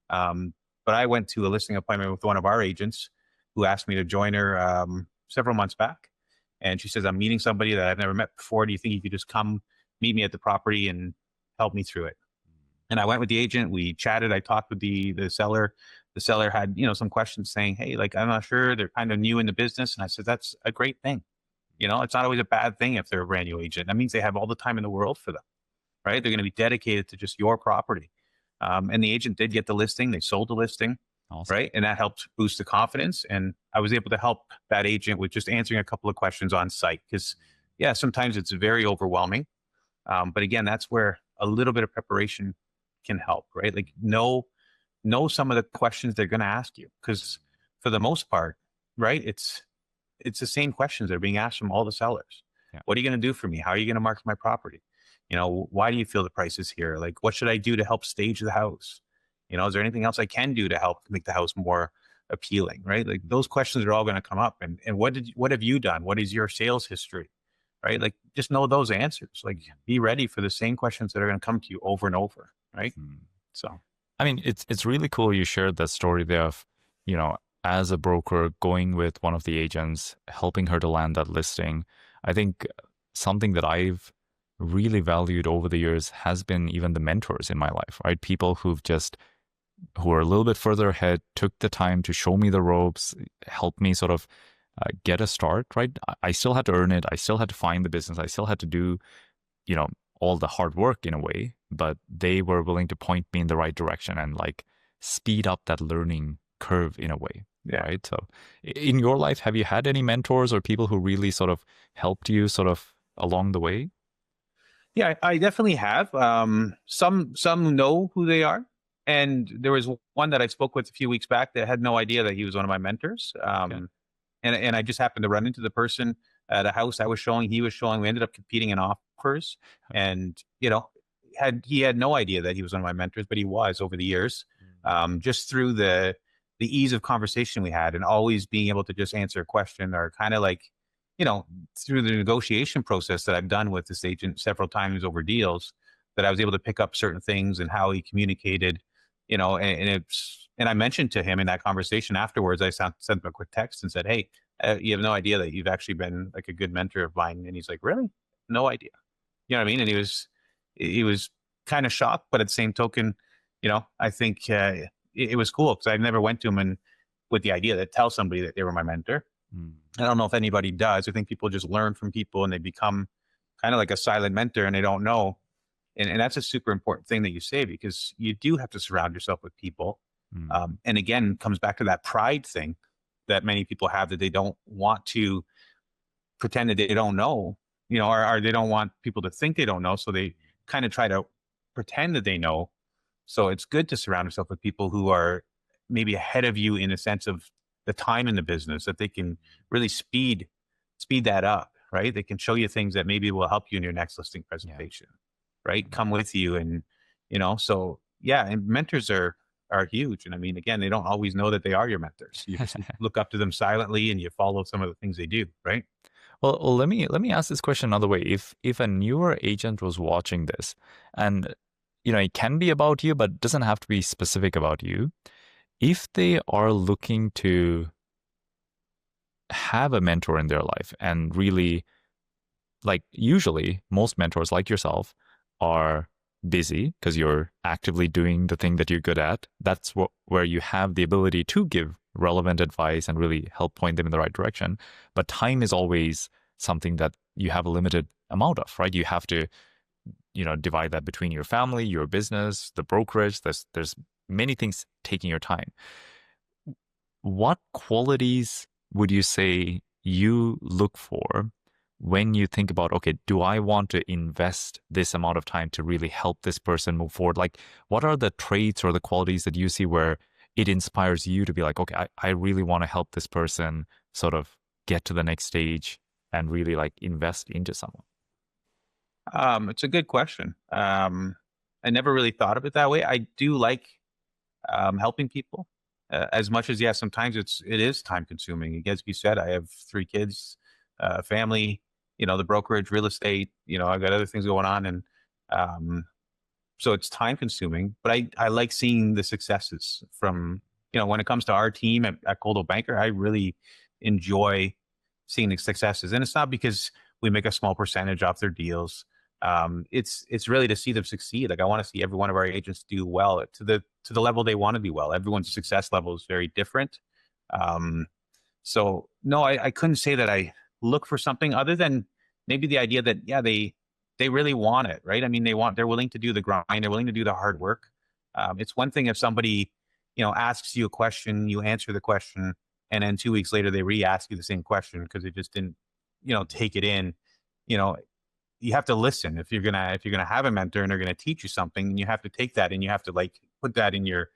But I went to a listing appointment with one of our agents who asked me to join her several months back. And she says, I'm meeting somebody that I've never met before. Do you think you could just come meet me at the property and help me through it? And I went with the agent. We chatted. I talked with the seller. The seller had, some questions saying, hey, like, I'm not sure. They're kind of new in the business. And I said, that's a great thing. It's not always a bad thing if they're a brand new agent. That means they have all the time in the world for them, right? They're going to be dedicated to just your property. And the agent did get the listing. They sold the listing, Awesome. right? And that helped boost the confidence. And I was able to help that agent with just answering a couple of questions on site. Because, yeah, sometimes it's very overwhelming. But again, that's where a little bit of preparation can help, right? Like know some of the questions they're going to ask you. Because for the most part, right, it's the same questions that are being asked from all the sellers. Yeah. What are you going to do for me? How are you going to market my property? Why do you feel the price is here? Like, what should I do to help stage the house? Is there anything else I can do to help make the house more appealing, right? Like those questions are all going to come up. And what have you done? What is your sales history, right? Like just know those answers. Like be ready for the same questions that are going to come to you over and over, right? So, I mean, it's really cool you shared that story there of, as a broker going with one of the agents, helping her to land that listing. I think something that I've really valued over the years has been even the mentors in my life, right? People who are a little bit further ahead, took the time to show me the ropes, help me sort of get a start, right? I still had to earn it. I still had to find the business. I still had to do, all the hard work in a way, but they were willing to point me in the right direction and like speed up that learning curve in a way. Yeah. Right. So in your life, have you had any mentors or people who really sort of helped you sort of along the way? Yeah, I definitely have. Some know who they are. And there was one that I spoke with a few weeks back that had no idea that he was one of my mentors. And I just happened to run into the person at a house I was showing, he was showing. We ended up competing in offers. And, he had no idea that he was one of my mentors, but he was over the years. Just through the ease of conversation we had and always being able to just answer a question or kind of like, through the negotiation process that I've done with this agent several times over deals, that I was able to pick up certain things and how he communicated, and I mentioned to him in that conversation afterwards, I sent him a quick text and said, hey, you have no idea that you've actually been like a good mentor of mine. And he's like, really? No idea. You know what I mean? And he was kind of shocked, but at the same token, I think it was cool because I never went to him and with the idea to tell somebody that they were my mentor. I don't know if anybody does. I think people just learn from people and they become kind of like a silent mentor and they don't know. And that's a super important thing that you say because you do have to surround yourself with people. And again, comes back to that pride thing that many people have that they don't want to pretend that they don't know, or they don't want people to think they don't know. So they kind of try to pretend that they know. So it's good to surround yourself with people who are maybe ahead of you in a sense of the time in the business that they can really speed that up, right? They can show you things that maybe will help you in your next listing presentation, right? Come with you. And, so yeah, and mentors are huge. And I mean, again, they don't always know that they are your mentors. You just look up to them silently and you follow some of the things they do, right? Well, let me ask this question another way. If a newer agent was watching this and, it can be about you, but doesn't have to be specific about you. If they are looking to have a mentor in their life and really, like usually most mentors like yourself are busy because you're actively doing the thing that you're good at. That's where you have the ability to give relevant advice and really help point them in the right direction. But time is always something that you have a limited amount of, right? You have to, divide that between your family, your business, the brokerage. There's many things taking your time. What qualities would you say you look for when you think about, okay, do I want to invest this amount of time to really help this person move forward? Like, what are the traits or the qualities that you see where it inspires you to be like, okay, I really want to help this person sort of get to the next stage and really like invest into someone? It's a good question. I never really thought of it that way. I do like helping people as much as, yeah, sometimes it is time consuming. As you said, I have 3 kids, family, the brokerage, real estate, I've got other things going on. And um, so it's time consuming, but I like seeing the successes from, when it comes to our team at Coldwell Banker, I really enjoy seeing the successes. And it's not because we make a small percentage off their deals. It's really to see them succeed. Like I want to see every one of our agents do well to the level they want to be well. Everyone's success level is very different. Um, so no, I couldn't say that I look for something other than maybe the idea that, yeah, they really want it, right? I mean, they're willing to do the grind, they're willing to do the hard work. It's one thing if somebody, asks you a question, you answer the question, and then 2 weeks later they re-ask you the same question because they just didn't, take it in. You know, you have to listen if you're gonna have a mentor and they're gonna teach you something, and you have to take that and you have to like put that in your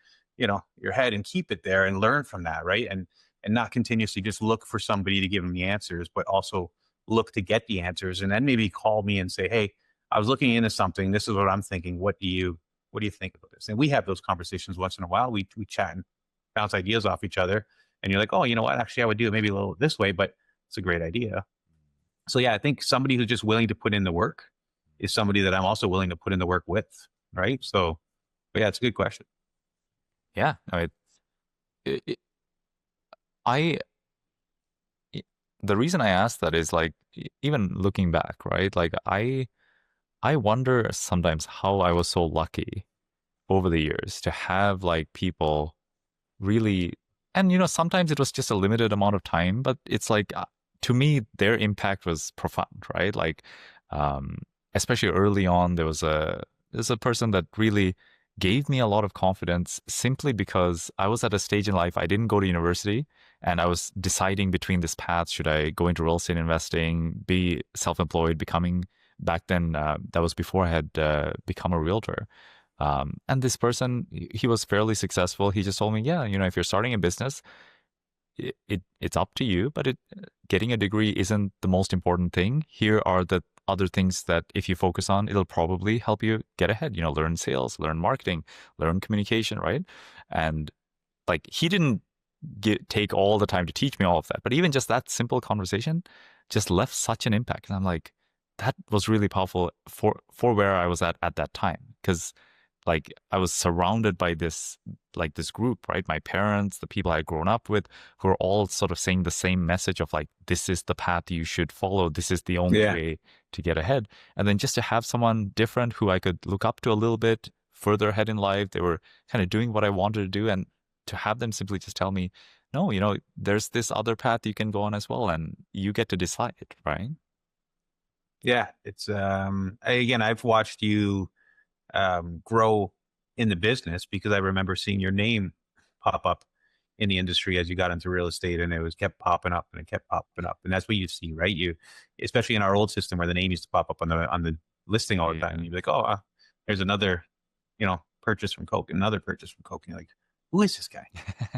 head and keep it there and learn from that, right? And not continuously just look for somebody to give them the answers, but also look to get the answers, and then maybe call me and say, hey, I was looking into something, this is what I'm thinking, what do you think about this? And we have those conversations once in a while. We chat and bounce ideas off each other, and you're like, oh, you know what, actually I would do it maybe a little this way, but it's a great idea. So yeah, I think somebody who's just willing to put in the work is somebody that I'm also willing to put in the work with, right? So, but yeah, it's a good question. Yeah, no, I I- the reason I asked that is like even looking back, right? Like I wonder sometimes how I was so lucky over the years to have like people really, and sometimes it was just a limited amount of time, but it's like to me their impact was profound, right? Like um especially early on there's a person that really gave me a lot of confidence simply because I was at a stage in life I didn't go to university and I was deciding between this path. Should I go into real estate investing, be self-employed, becoming back then that was before I had become a realtor. And this person, he was fairly successful. He just told me, yeah, if you're starting a business, it's up to you, but getting a degree isn't the most important thing. Here are the other things that if you focus on, it'll probably help you get ahead. Learn sales, learn marketing, learn communication, right? And like he didn't take all the time to teach me all of that, but even just that simple conversation just left such an impact. And I'm like, that was really powerful for where I was at that time, because like I was surrounded by this group, right? My parents, the people I'd grown up with, who are all sort of saying the same message of like, this is the path you should follow. This is the only Yeah. way to get ahead. And then just to have someone different who I could look up to a little bit further ahead in life, they were kind of doing what I wanted to do. And to have them simply just tell me, no, there's this other path you can go on as well, and you get to decide, right? Yeah. It's again, I've watched you grow in the business because I remember seeing your name pop up in the industry as you got into real estate, and it was kept popping up and it kept popping up. And that's what you see, right? Especially in our old system where the name used to pop up on the listing all the time. Yeah. And you'd be like, oh, there's another, purchase from Coke, another purchase from Coke. And you're like, who is this guy?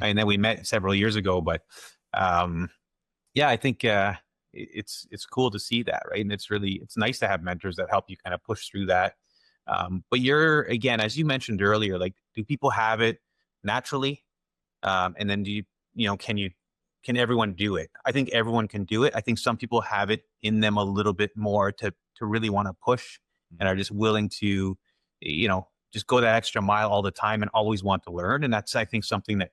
And then we met several years ago, but um, yeah, I think it's cool to see that, right? And it's nice to have mentors that help you kind of push through that. But you're, again, as you mentioned earlier, like, do people have it naturally? And then can everyone do it? I think everyone can do it. I think some people have it in them a little bit more to really want to push and are just willing to, just go that extra mile all the time and always want to learn. And that's, I think, something that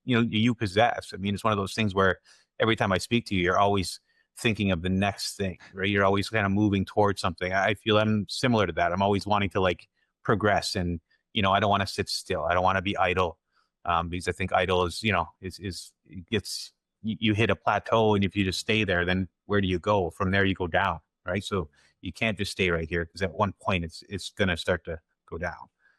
you possess. I mean, it's one of those things where every time I speak to you, you're always thinking of the next thing, right? You're always kind of moving towards something. I feel I'm similar to that. I'm always wanting to like progress, and I don't want to sit still. I don't want to be idle, because I think idle is it gets you hit a plateau, and if you just stay there, then where do you go? From there, you go down, right? So you can't just stay right here, because at one point it's going to start to go down.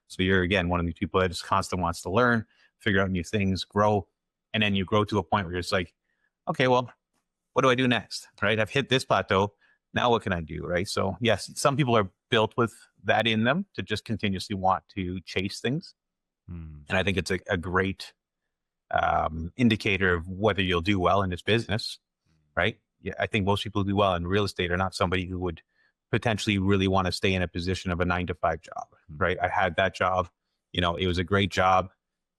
So you're, again, one of these people that just constantly wants to learn, figure out new things, grow, and then you grow to a point where you're just like, okay, well, what do I do next? Right? I've hit this plateau. Now what can I do? Right? So yes, some people are built with that in them to just continuously want to chase things. Hmm. And I think it's a great indicator of whether you'll do well in this business, right? Yeah, I think most people who do well in real estate are not somebody who would potentially really want to stay in a position of a 9 to 5 job, right? I had that job, it was a great job.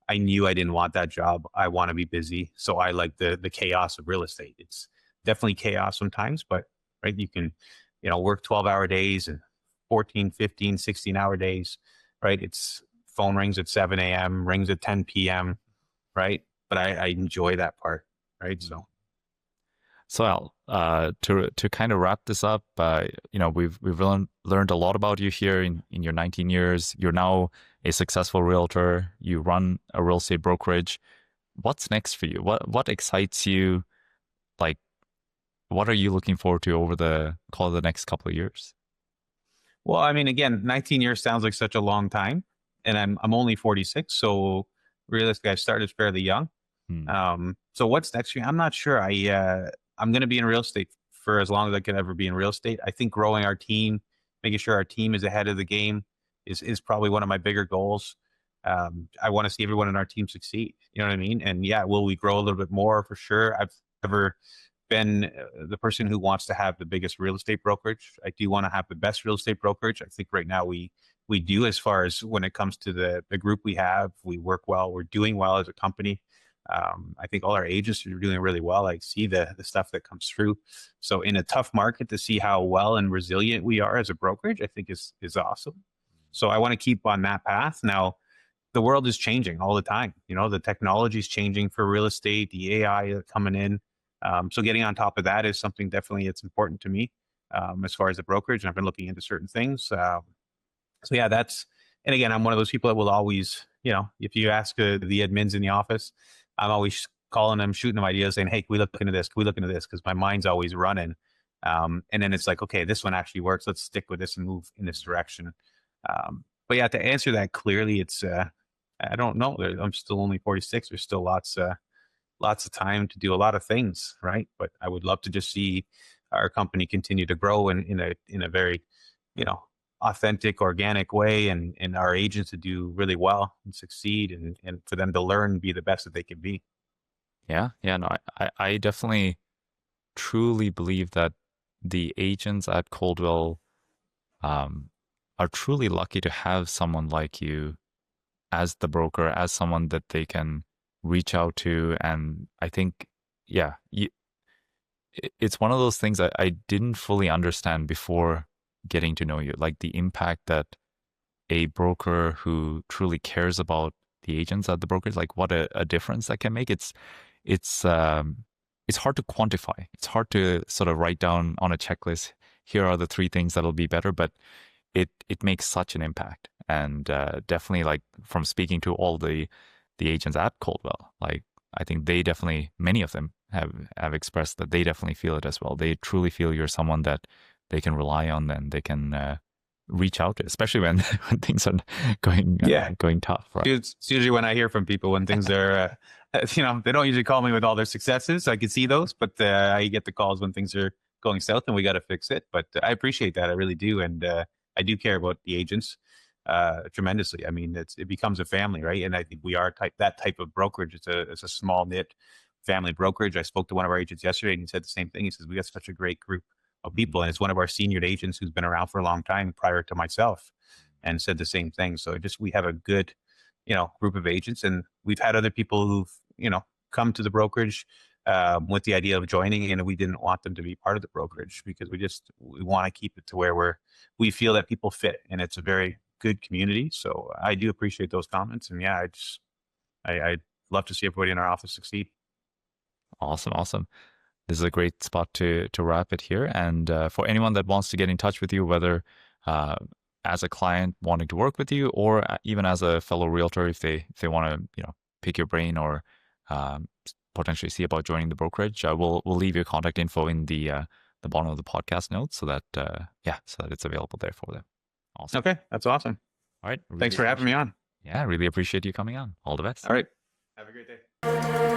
I knew I didn't want that job. I want to be busy. So I like the chaos of real estate. It's definitely chaos sometimes, but right, you can, work 12-hour days and 14, 15, 16-hour days, right? It's phone rings at 7 a.m., rings at 10 p.m., right? But I enjoy that part, right? So Al, to kind of wrap this up, we've learned a lot about you here in your 19 years. You're now a successful realtor. You run a real estate brokerage. What's next for you? What excites you? Like, what are you looking forward to over the next couple of years? Well, I mean, again, 19 years sounds like such a long time, and I'm only 46, so realistically, I started fairly young. Hmm. So what's next for me? I'm not sure. I'm going to be in real estate for as long as I can ever be in real estate. I think growing our team, making sure our team is ahead of the game, is probably one of my bigger goals. I want to see everyone in our team succeed. You know what I mean? And yeah, will we grow a little bit more? For sure. I've never been the person who wants to have the biggest real estate brokerage. I do want to have the best real estate brokerage. I think right now we do, as far as when it comes to the group we have. We work well. We're doing well as a company. I think all our agents are doing really well. I see the stuff that comes through. So in a tough market, to see how well and resilient we are as a brokerage, I think is awesome. So I want to keep on that path. Now, the world is changing all the time. The technology is changing for real estate, the AI coming in. So getting on top of that is something definitely it's important to me, as far as the brokerage. And I've been looking into certain things. So yeah, and again, I'm one of those people that will always, if you ask the admins in the office, I'm always calling them, shooting them ideas, saying, "Hey, can we look into this? Can we look into this?" Because my mind's always running. And then it's like, okay, this one actually works. Let's stick with this and move in this direction. But yeah, to answer that clearly, it's I don't know. I'm still only 46. There's still lots of time to do a lot of things, right? But I would love to just see our company continue to grow in a very, authentic, organic way, and our agents to do really well and succeed, and for them to learn and be the best that they can be. Yeah, no, I definitely truly believe that the agents at Coldwell um, are truly lucky to have someone like you as the broker, as someone that they can reach out to. And I think, yeah, it's one of those things I didn't fully understand before getting to know you, like the impact that a broker who truly cares about the agents at the brokers, like what a difference that can make. It's it's hard to quantify. It's hard to sort of write down on a checklist. Here are the 3 things that'll be better, but it makes such an impact. And definitely, like from speaking to all the agents at Coldwell, like I think they definitely, many of them have expressed that they definitely feel it as well. They truly feel you're someone that they can rely on and they can reach out to, especially when when things are going tough, right? It's usually when I hear from people when things are, they don't usually call me with all their successes. I can see those, but I get the calls when things are going south and we got to fix it. But I appreciate that. I really do. And I do care about the agents tremendously. I mean, it becomes a family, right? And I think we are that type of brokerage. It's a small knit family brokerage. I spoke to one of our agents yesterday and he said the same thing. He says, we got such a great group of people. And it's one of our senior agents who's been around for a long time prior to myself, and said the same thing. So we have a good, group of agents, and we've had other people who've, come to the brokerage with the idea of joining, and we didn't want them to be part of the brokerage because we want to keep it to where we feel that people fit, and it's a very good community. So I do appreciate those comments, and yeah, I'd love to see everybody in our office succeed. Awesome. This is a great spot to wrap it here. And for anyone that wants to get in touch with you, whether as a client wanting to work with you, or even as a fellow realtor, if they want to pick your brain or potentially see about joining the brokerage, we'll leave your contact info in the bottom of the podcast notes so that so that it's available there for them. Awesome. Okay, that's awesome. All right. Thanks for having me on. Yeah, really appreciate you coming on. All the best. All right. Have a great day.